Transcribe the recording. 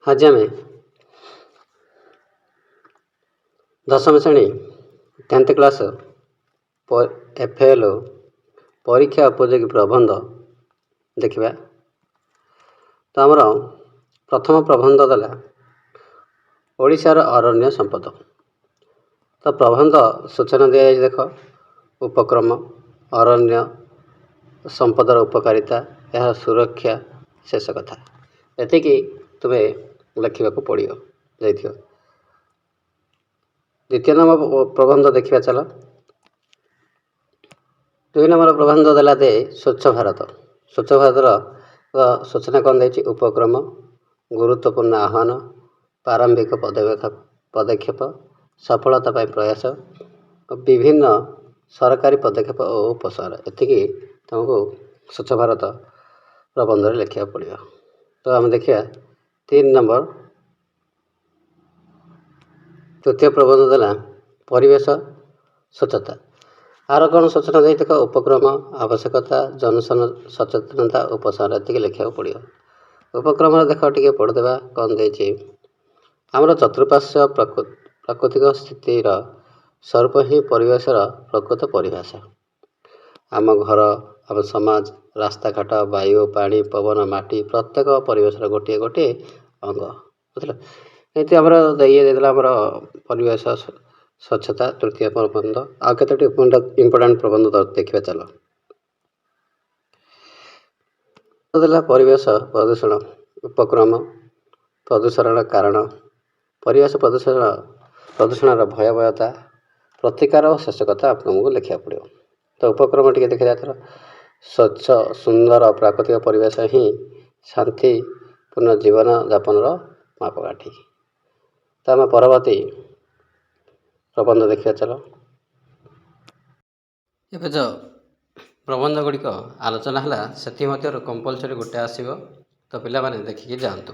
आज आम 10वीं श्रेणी 10th क्लास FAL परीक्षा उपयोगी प्रबंध देखा। तो आमर प्रथम प्रबंध देला ओडिशार अरण्य संपद। तो प्रबंध सूचना दि जाए देख उपक्रम अरण्य संपदर उपकारिता यह सुरक्षा शेष कथा एतिकी तुम्हें लिखा पड़ो जाइए। द्वितीय नंबर प्रबंध देखा चल। 2 नंबर प्रबंध देला दे स्वच्छ भारत। स्वच्छ भारतर सूचना कौन दे उपक्रम गुरुत्वपूर्ण आह्वान प्रारंभिक पदक्षेप सफलता प्रयास विभिन्न सरकारी पदक्षेप और उपसार एतिकी तुमको स्वच्छ भारत प्रबंध लिखा पड़ो। तो आम देखिए 3 नंबर तृतीय प्रबंध देला परिवेश स्वच्छता। आर कौन सूचना दे देख उपक्रम आवश्यकता जनसन सचेतनता उपसार एतिक लिखा पड़ो। उपक्रम देख टे पढ़देवा कौन दे आमर चतुर्पार्श्व प्राकृतिक स्थितिर स्वरूप ही परिवेशर प्रकृत परिभाषा। आम घर आम समाज रास्ताघाट वायु पानी पवन माटी प्रत्येक परिवेशर गोटे गोटे अंग बुझल। ये आमर देदेला आमर परिवेश स्वच्छता तृतीय प्रबंध आ केतोटी इंपोर्टाट प्रबंध देखा चल। देला परिवेश प्रदूषण उपक्रम प्रदूषण कारण परिवेश प्रदूषण भयावहता प्रतिकार और शेष कथा आपको लिखा पड़ो। तो उपक्रम टी देखा जाए स्वच्छ सुंदर प्राकृतिक परिवेश ही शांतिपूर्ण जीवन यापन मापकाठी। तो आम परवर्ती प्रबंध देखा चल। ए जो प्रबंध गुड़िक आलोचना है से कंपलसरी गोटे आसो। तो पिला माने देखिकी जातु।